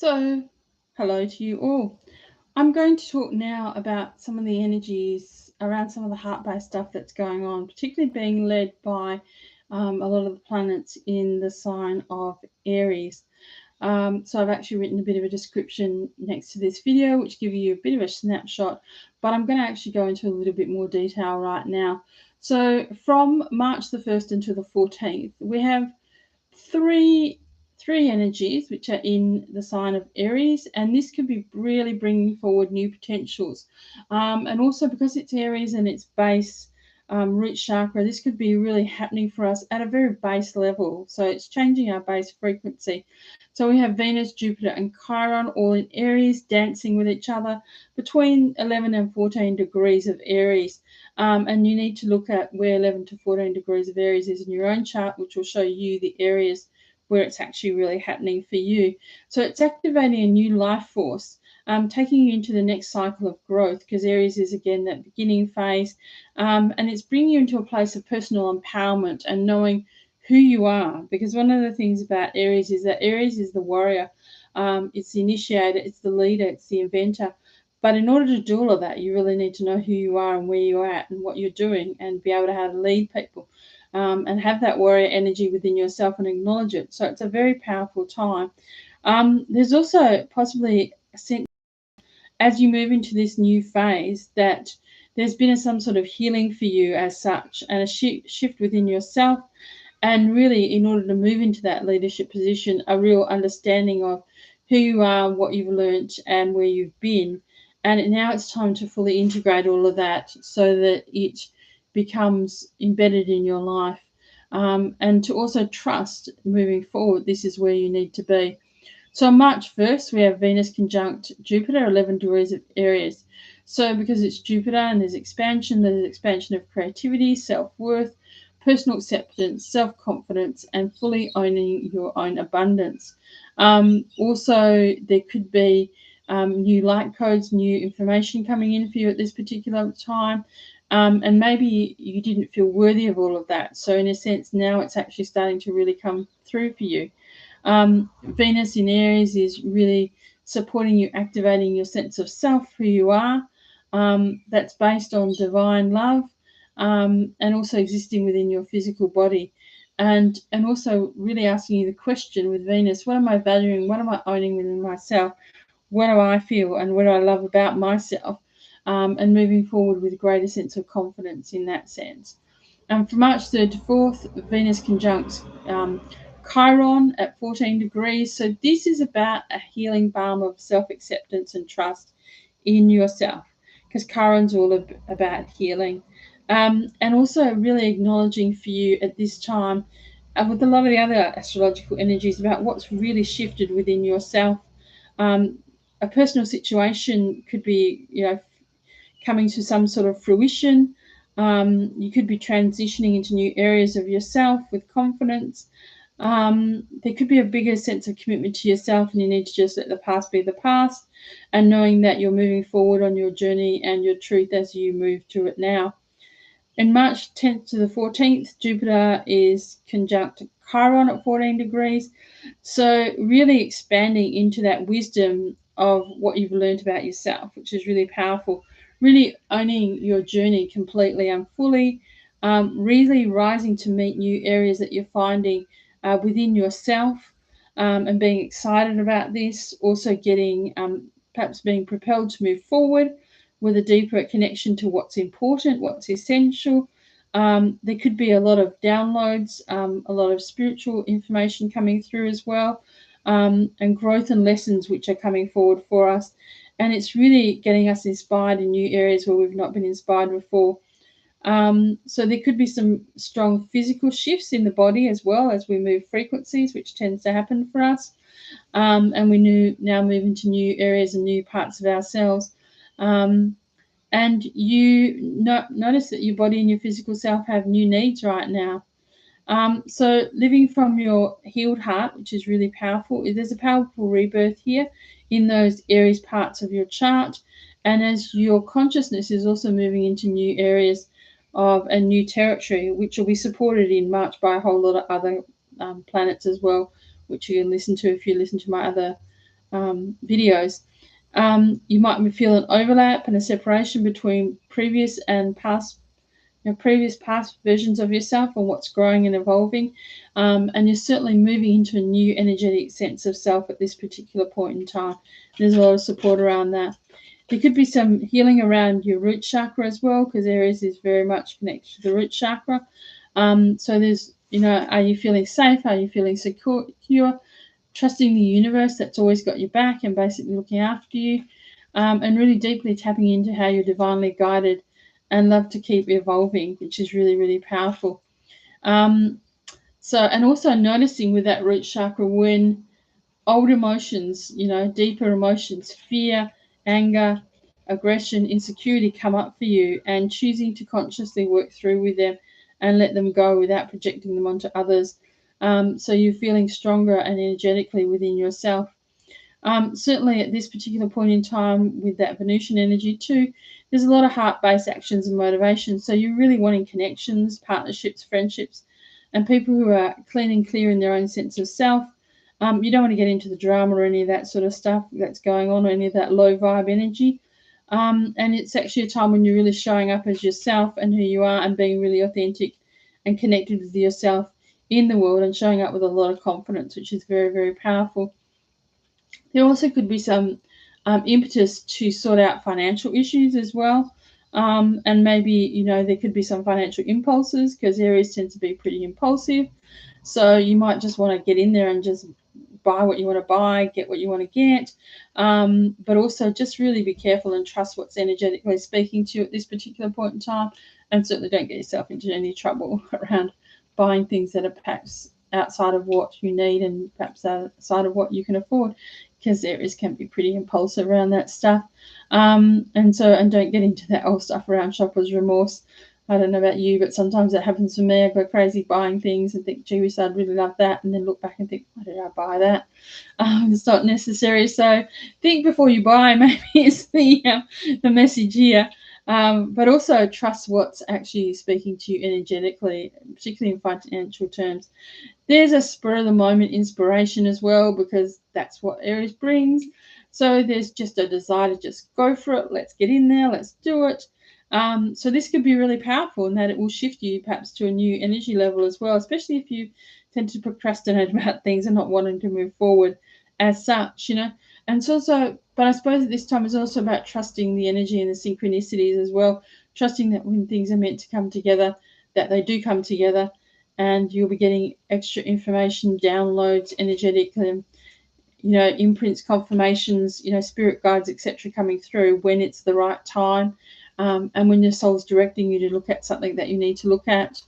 So, hello to you all. I'm going to talk now about some of the energies around some of the heart-based stuff that's going on, particularly being led by a lot of the planets in the sign of Aries. So I've actually written a bit of a description next to this video, which gives you a bit of a snapshot, but I'm going to actually go into a little bit more detail right now. So from March the 1st until the 14th, we have three energies which are in the sign of Aries, and this could be really bringing forward new potentials. And also because it's Aries and it's base root chakra, this could be really happening for us at a very base level. So it's changing our base frequency. So we have Venus, Jupiter, and Chiron all in Aries, dancing with each other between 11 and 14 degrees of Aries. And you need to look at where 11 to 14 degrees of Aries is in your own chart, which will show you the areas where it's actually really happening for you. So it's activating a new life force, taking you into the next cycle of growth, because Aries is again that beginning phase, and it's bringing you into a place of personal empowerment and knowing who you are. Because one of the things about Aries is that Aries is the warrior, it's the initiator, it's the leader, it's the inventor. But in order to do all of that, you really need to know who you are and where you're at and what you're doing, and be able to how to lead people, and have that warrior energy within yourself and acknowledge it. So it's a very powerful time. There's also possibly a sense as you move into this new phase that there's been some sort of healing for you as such, and a shift within yourself, and really in order to move into that leadership position, a real understanding of who you are, what you've learnt, and where you've been. And now it's time to fully integrate all of that so that it becomes embedded in your life, and to also trust moving forward, this is where you need to be. So on March 1st, we have Venus conjunct Jupiter, 11 degrees of Aries. So because it's Jupiter and there's expansion of creativity, self-worth, personal acceptance, self-confidence, and fully owning your own abundance. Also, there could be new light codes, new information coming in for you at this particular time. And maybe you didn't feel worthy of all of that. So in a sense, now it's actually starting to really come through for you. Venus in Aries is really supporting you, activating your sense of self, who you are. That's based on divine love, and also existing within your physical body. And also really asking you the question with Venus, what am I valuing? What am I owning within myself? What do I feel and what do I love about myself? And moving forward with a greater sense of confidence in that sense. From March 3rd to 4th, Venus conjunct Chiron at 14 degrees. So this is about a healing balm of self-acceptance and trust in yourself, because Chiron's all about healing. And also really acknowledging for you at this time, with a lot of the other astrological energies, about what's really shifted within yourself. A personal situation could be, coming to some sort of fruition. You could be transitioning into new areas of yourself with confidence. There could be a bigger sense of commitment to yourself, and you need to just let the past be the past, and knowing that you're moving forward on your journey and your truth as you move to it now. In March 10th to the 14th, Jupiter is conjunct Chiron at 14 degrees. So really expanding into that wisdom of what you've learned about yourself, which is really powerful. Really owning your journey completely and fully, really rising to meet new areas that you're finding within yourself, and being excited about this. Also getting, perhaps being propelled to move forward with a deeper connection to what's important, what's essential. There could be a lot of downloads, a lot of spiritual information coming through as well, and growth and lessons which are coming forward for us. And it's really getting us inspired in new areas where we've not been inspired before. So there could be some strong physical shifts in the body as well as we move frequencies, which tends to happen for us. And we now move into new areas and new parts of ourselves. And you notice that your body and your physical self have new needs right now. So living from your healed heart, which is really powerful. There's a powerful rebirth here in those Aries parts of your chart. And as your consciousness is also moving into new areas of a new territory, which will be supported in March by a whole lot of other planets as well, which you can listen to if you listen to my other videos. You might feel an overlap and a separation between previous and past, previous past versions of yourself and what's growing and evolving. And you're certainly moving into a new energetic sense of self at this particular point in time. There's a lot of support around that. There could be some healing around your root chakra as well, because Aries is very much connected to the root chakra. So there's, are you feeling safe? Are you feeling secure? Trusting the universe that's always got your back and basically looking after you, and really deeply tapping into how you're divinely guided and love to keep evolving, which is really, really powerful. And also noticing with that root chakra when old emotions, deeper emotions, fear, anger, aggression, insecurity come up for you, and choosing to consciously work through with them and let them go without projecting them onto others. So you're feeling stronger and energetically within yourself. Certainly at this particular point in time with that Venusian energy too, there's a lot of heart-based actions and motivation. So you're really wanting connections, partnerships, friendships, and people who are clean and clear in their own sense of self. You don't want to get into the drama or any of that sort of stuff that's going on, or any of that low vibe energy. And it's actually a time when you're really showing up as yourself and who you are, and being really authentic and connected with yourself in the world, and showing up with a lot of confidence, which is very, very powerful. There also could be some impetus to sort out financial issues as well. And maybe, there could be some financial impulses, because Aries tends to be pretty impulsive. So you might just want to get in there and just buy what you want to buy, get what you want to get. But also just really be careful and trust what's energetically speaking to you at this particular point in time. And certainly don't get yourself into any trouble around buying things that are perhaps outside of what you need and perhaps outside of what you can afford, because Aries can be pretty impulsive around that stuff. And don't get into that old stuff around shopper's remorse. I don't know about you, but sometimes that happens to me. I go crazy buying things and think, gee, I'd really love that, and then look back and think, why did I buy that? It's not necessary. So think before you buy, maybe is the message here. But also trust what's actually speaking to you energetically, particularly in financial terms. There's a spur of the moment inspiration as well, because that's what Aries brings. So there's just a desire to just go for it. Let's get in there. Let's do it. So this could be really powerful in that it will shift you perhaps to a new energy level as well, especially if you tend to procrastinate about things and not wanting to move forward as such, And it's also, but I suppose at this time is also about trusting the energy and the synchronicities as well, trusting that when things are meant to come together, that they do come together, and you'll be getting extra information, downloads, energetic, imprints, confirmations, spirit guides, etc., coming through when it's the right time. And when your soul's directing you to look at something that you need to look at.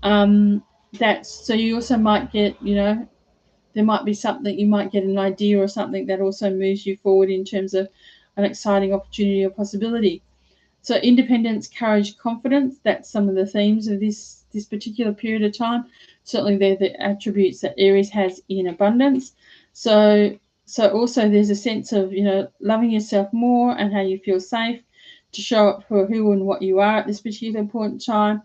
So you also might get, there might be something, you might get an idea or something that also moves you forward in terms of an exciting opportunity or possibility. So independence, courage, confidence, that's some of the themes of this particular period of time. Certainly they're the attributes that Aries has in abundance. So also there's a sense of, loving yourself more and how you feel safe to show up for who and what you are at this particular point in time.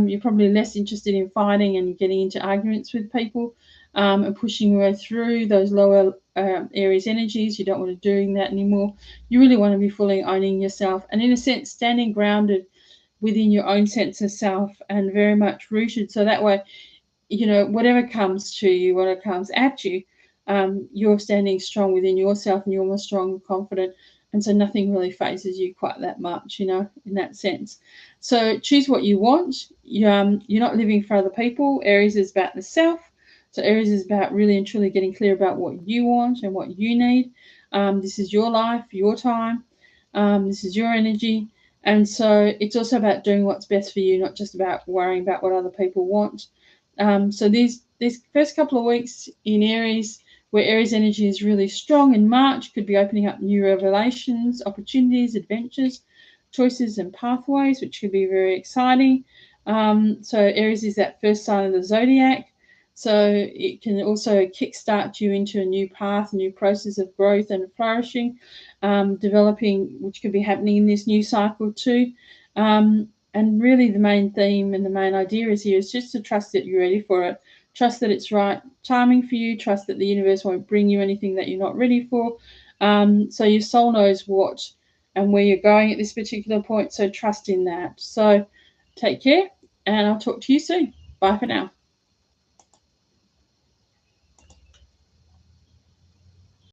You're probably less interested in fighting and getting into arguments with people, and pushing your way through those lower Aries energies. You don't want to be doing that anymore. You really want to be fully owning yourself, and in a sense standing grounded within your own sense of self, and very much rooted. So that way, whatever comes to you, whatever comes at you, you're standing strong within yourself, and you're more strong and confident. And so nothing really phases you quite that much, in that sense. So choose what you want. You're not living for other people. Aries is about the self. So Aries is about really and truly getting clear about what you want and what you need. This is your life, your time. This is your energy. And so it's also about doing what's best for you, not just about worrying about what other people want. So these first couple of weeks in Aries, where Aries energy is really strong in March, could be opening up new revelations, opportunities, adventures, choices and pathways, which could be very exciting. So Aries is that first sign of the zodiac. So it can also kickstart you into a new path, a new process of growth and flourishing, developing, which could be happening in this new cycle too. And really the main theme and the main idea is here is just to trust that you're ready for it. Trust that it's right timing for you. Trust that the universe won't bring you anything that you're not ready for. So your soul knows what and where you're going at this particular point. So trust in that. So take care, and I'll talk to you soon. Bye for now.